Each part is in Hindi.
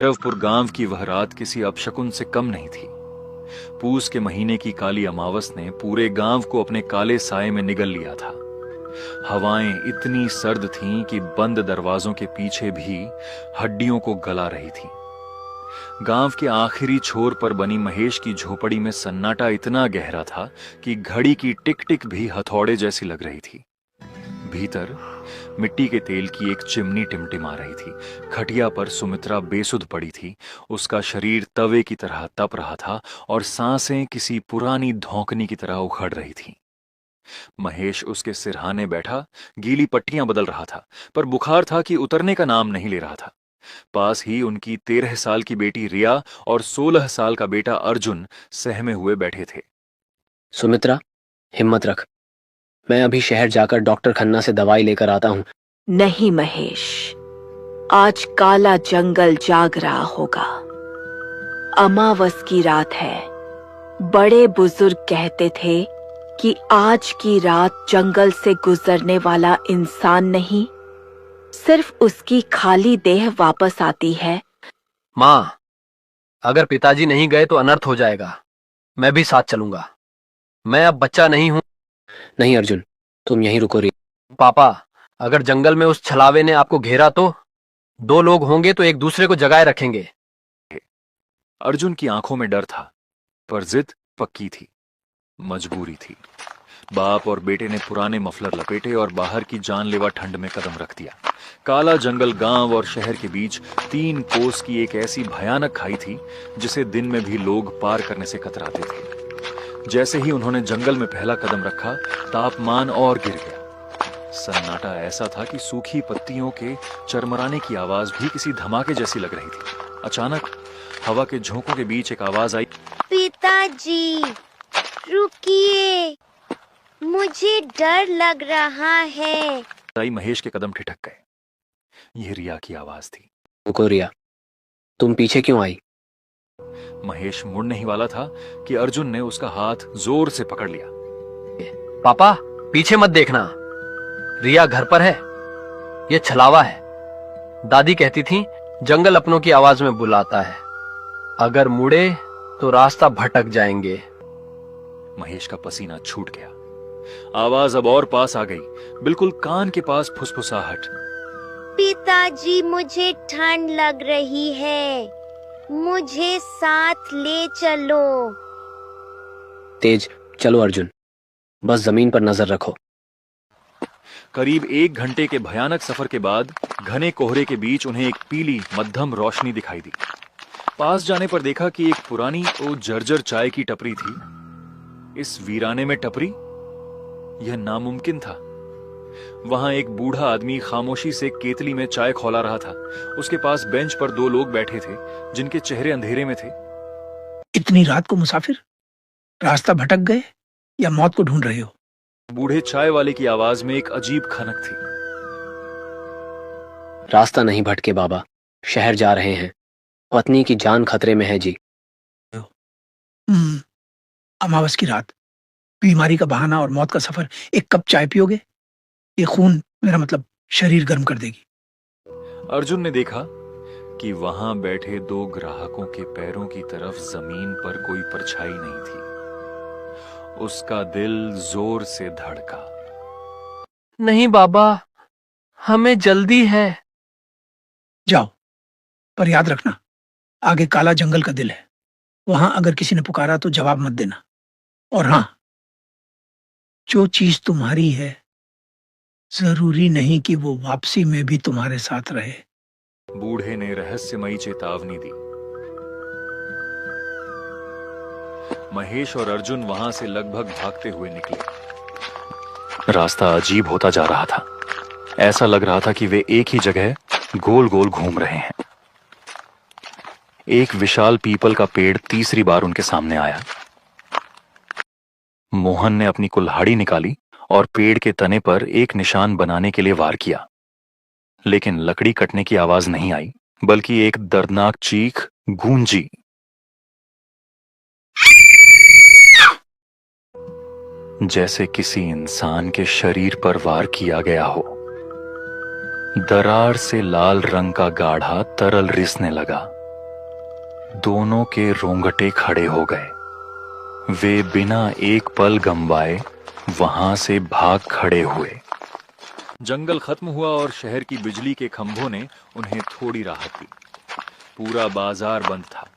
भैरवपुर गांव की वह रात किसी अपशकुन से कम नहीं थी। पूस के महीने की काली अमावस ने पूरे गांव को अपने काले साए में निगल लिया था। हवाएं इतनी सर्द थीं कि बंद दरवाजों के पीछे भी हड्डियों को गला रही थी। गांव के आखिरी छोर पर बनी महेश की झोपड़ी में सन्नाटा इतना गहरा था कि घड़ी की टिक टिक भी हथौड़े जैसी लग रही थी। भीतर मिट्टी के तेल की एक चिमनी टिमटिमा रही थी। खटिया पर सुमित्रा बेसुध पड़ी थी। उसका शरीर तवे की तरह तप रहा था और सांसें किसी पुरानी धौंकनी की तरह उखड़ रही थीं। महेश उसके सिरहाने बैठा गीली पट्टियां बदल रहा था, पर बुखार था कि उतरने का नाम नहीं ले रहा था। पास ही उनकी 13 साल की बेटी रिया और 16 साल का बेटा अर्जुन सहमे हुए बैठे थे। सुमित्रा, हिम्मत रख। मैं अभी शहर जाकर डॉक्टर खन्ना से दवाई लेकर आता हूँ। नहीं महेश, आज काला जंगल जाग रहा होगा। अमावस की रात है। बड़े बुजुर्ग कहते थे कि आज की रात जंगल से गुजरने वाला इंसान नहीं, सिर्फ उसकी खाली देह वापस आती है। माँ, अगर पिताजी नहीं गए तो अनर्थ हो जाएगा। मैं भी साथ चलूंगा। मैं अब बच्चा नहीं हूँ। नहीं अर्जुन, तुम यहीं रुको। रे पापा, अगर जंगल में उस छलावे ने आपको घेरा तो 2 लोग होंगे तो एक दूसरे को जगाए रखेंगे। अर्जुन की आंखों में डर था, पर जिद पक्की थी, मजबूरी थी। बाप और बेटे ने पुराने मफलर लपेटे और बाहर की जानलेवा ठंड में कदम रख दिया। काला जंगल गांव और शहर के बीच 3 कोस की एक ऐसी भयानक खाई थी जिसे दिन में भी लोग पार करने से कतराते थे। जैसे ही उन्होंने जंगल में पहला कदम रखा, तापमान और गिर गया। सन्नाटा ऐसा था कि सूखी पत्तियों के चरमराने की आवाज भी किसी धमाके जैसी लग रही थी। अचानक हवा के झोंकों के बीच एक आवाज आई, पिताजी, रुकिए, मुझे डर लग रहा है। महेश के कदम ठिठक गए। यह रिया की आवाज थी। रुको रिया, तुम पीछे क्यों आई? महेश मुड़ने ही वाला था कि अर्जुन ने उसका हाथ जोर से पकड़ लिया। पापा, पीछे मत देखना। रिया घर पर है। ये छलावा है। दादी कहती थी जंगल अपनों की आवाज में बुलाता है। अगर मुड़े तो रास्ता भटक जाएंगे। महेश का पसीना छूट गया। आवाज अब और पास आ गई, बिल्कुल कान के पास फुसफुसाहट। पिताजी, मुझे ठंड लग रही है, मुझे साथ ले चलो। तेज चलो अर्जुन, बस जमीन पर नजर रखो। करीब 1 घंटे के भयानक सफर के बाद घने कोहरे के बीच उन्हें एक पीली मध्यम रोशनी दिखाई दी। पास जाने पर देखा कि एक पुरानी और जर्जर चाय की टपरी थी। इस वीराने में टपरी, यह नामुमकिन था। वहां एक बूढ़ा आदमी खामोशी से केतली में चाय खौला रहा था। उसके पास बेंच पर 2 लोग बैठे थे जिनके चेहरे अंधेरे में थे। इतनी रात को मुसाफिर, रास्ता भटक गए या मौत को ढूंढ रहे हो? बूढ़े चाय वाले की आवाज में एक अजीब खनक थी। रास्ता नहीं भटके बाबा, शहर जा रहे हैं। पत्नी की जान खतरे में है जी। अमावस की रात, बीमारी का बहाना और मौत का सफर। एक कप चाय पियोगे? ये खून, मेरा मतलब शरीर गर्म कर देगी। अर्जुन ने देखा कि वहां बैठे 2 ग्राहकों के पैरों की तरफ जमीन पर कोई परछाई नहीं थी। उसका दिल जोर से धड़का। नहीं बाबा, हमें जल्दी है। जाओ, पर याद रखना, आगे काला जंगल का दिल है। वहां अगर किसी ने पुकारा तो जवाब मत देना। और हाँ, जो चीज तुम्हारी है जरूरी नहीं कि वो वापसी में भी तुम्हारे साथ रहे। बूढ़े ने रहस्यमयी चेतावनी दी। महेश और अर्जुन वहां से लगभग भागते हुए निकले। रास्ता अजीब होता जा रहा था। ऐसा लग रहा था कि वे एक ही जगह गोल गोल घूम रहे हैं। एक विशाल पीपल का पेड़ तीसरी बार उनके सामने आया। मोहन ने अपनी कुल्हाड़ी निकाली और पेड़ के तने पर एक निशान बनाने के लिए वार किया, लेकिन लकड़ी कटने की आवाज नहीं आई, बल्कि एक दर्दनाक चीख गूंजी। जैसे किसी इंसान के शरीर पर वार किया गया हो। दरार से लाल रंग का गाढ़ा तरल रिसने लगा। दोनों के रोंगटे खड़े हो गए। वे बिना एक पल गंवाए वहां से भाग खड़े हुए। जंगल खत्म हुआ और शहर की बिजली के खंभों ने उन्हें थोड़ी राहत दी। पूरा बाजार बंद था।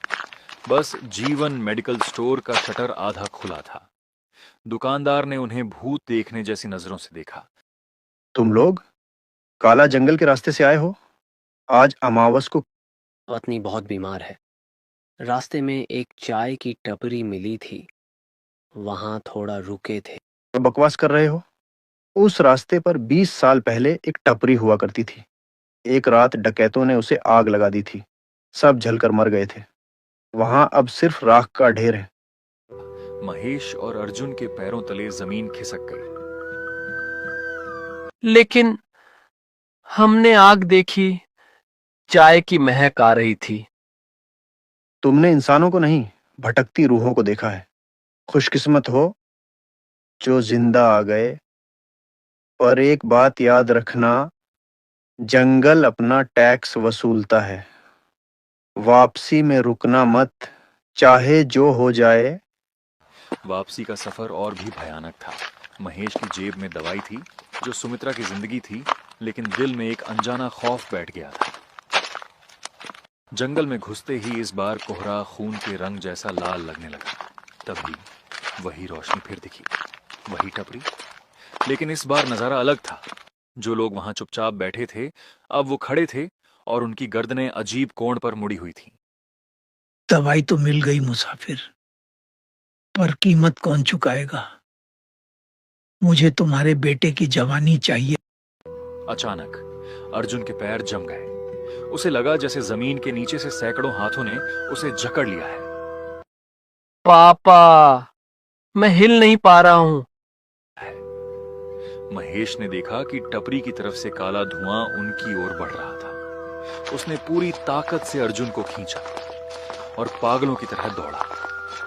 बस जीवन मेडिकल स्टोर का शटर आधा खुला था। दुकानदार ने उन्हें भूत देखने जैसी नजरों से देखा। तुम लोग काला जंगल के रास्ते से आए हो? आज अमावस को पत्नी बहुत बीमार है। रास्ते में एक चाय की टपरी मिली थी, वहां थोड़ा रुके थे। बकवास कर रहे हो? उस रास्ते पर 20 साल पहले एक टपरी हुआ करती थी। एक रात डकैतों ने उसे आग लगा दी थी। सब जलकर मर गए थे। वहां अब सिर्फ राख का ढेर है। महेश और अर्जुन के पैरों तले जमीन खिसक गई। लेकिन हमने आग देखी, चाय की महक आ रही थी। तुमने इंसानों को नहीं, भटकती रूहों को देखा है। खुशकिस्मत हो जो जिंदा आ गए। पर एक बात याद रखना, जंगल अपना टैक्स वसूलता है। वापसी में रुकना मत, चाहे जो हो जाए। वापसी का सफर और भी भयानक था। महेश की जेब में दवाई थी जो सुमित्रा की जिंदगी थी, लेकिन दिल में एक अनजाना खौफ बैठ गया था। जंगल में घुसते ही इस बार कोहरा खून के रंग जैसा लाल लगने लगा। तभी वही रोशनी फिर दिखी, वही टपरी। लेकिन इस बार नजारा अलग था। जो लोग वहां चुपचाप बैठे थे अब वो खड़े थे और उनकी गर्दनें अजीब कोण पर मुड़ी हुई थी। दवाई तो मिल गई मुसाफिर, पर कीमत कौन चुकाएगा? मुझे तुम्हारे बेटे की जवानी चाहिए। अचानक अर्जुन के पैर जम गए। उसे लगा जैसे जमीन के नीचे से सैकड़ों हाथों ने उसे जकड़ लिया है। पापा, मैं हिल नहीं पा रहा हूं। महेश ने देखा कि टपरी की तरफ से काला धुआं उनकी ओर बढ़ रहा था। उसने पूरी ताकत से अर्जुन को खींचा और पागलों की तरह दौड़ा।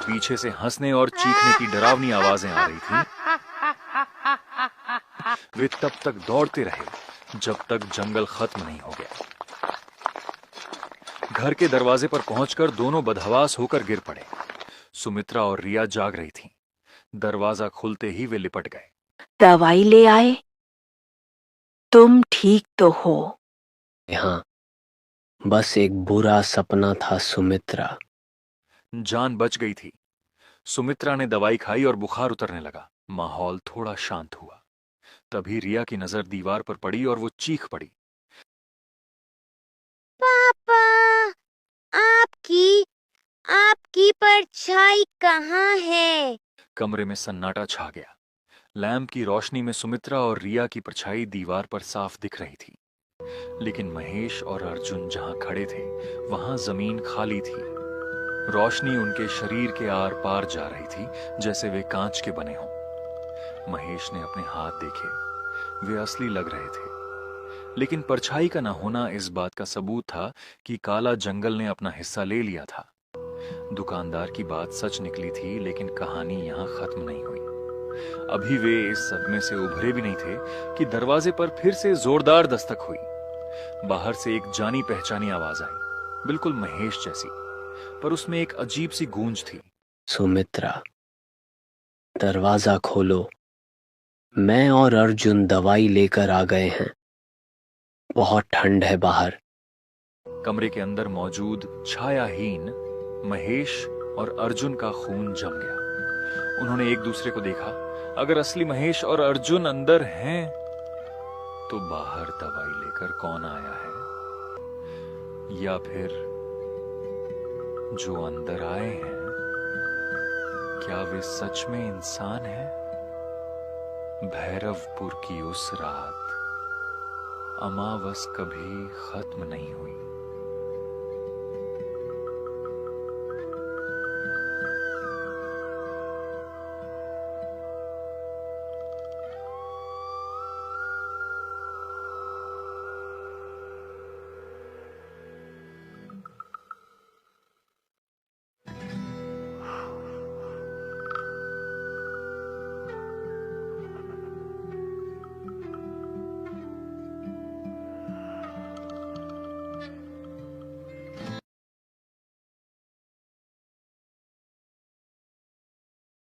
पीछे से हंसने और चीखने की डरावनी आवाजें आ रही थीं। वे तब तक दौड़ते रहे जब तक जंगल खत्म नहीं हो गया। घर के दरवाजे पर पहुंचकर दोनों बदहवास होकर गिर पड़े। सुमित्रा और रिया जाग रही थीं। दरवाजा खुलते ही वे लिपट गए। दवाई ले आए? तुम ठीक तो हो? हाँ, बस एक बुरा सपना था सुमित्रा। जान बच गई थी। सुमित्रा ने दवाई खाई और बुखार उतरने लगा। माहौल थोड़ा शांत हुआ। तभी रिया की नजर दीवार पर पड़ी और वो चीख पड़ी। पापा, आपकी परछाई कहाँ है? कमरे में सन्नाटा छा गया। लैंप की रोशनी में सुमित्रा और रिया की परछाई दीवार पर साफ दिख रही थी, लेकिन महेश और अर्जुन जहां खड़े थे वहां जमीन खाली थी। रोशनी उनके शरीर के आर पार जा रही थी, जैसे वे कांच के बने हों। महेश ने अपने हाथ देखे, वे असली लग रहे थे। लेकिन परछाई का न होना इस बात का सबूत था कि काला जंगल ने अपना हिस्सा ले लिया था। दुकानदार की बात सच निकली थी, लेकिन कहानी यहां खत्म नहीं हुई। अभी वे इस सदमे से उभरे भी नहीं थे कि दरवाजे पर फिर से जोरदार दस्तक हुई। बाहर से एक जानी पहचानी आवाज आई, बिल्कुल महेश जैसी, पर उसमें एक अजीब सी गूंज थी। सुमित्रा, दरवाजा खोलो। मैं और अर्जुन दवाई लेकर आ गए हैं। बहुत ठंड है बाहर। कमरे के अंदर मौजूद छायाहीन महेश और अर्जुन का खून जम गया। उन्होंने एक दूसरे को देखा। अगर असली महेश और अर्जुन अंदर हैं, तो बाहर दवाई लेकर कौन आया है? या फिर जो अंदर आए हैं, क्या वे सच में इंसान हैं? भैरवपुर की उस रात अमावस कभी खत्म नहीं हुई।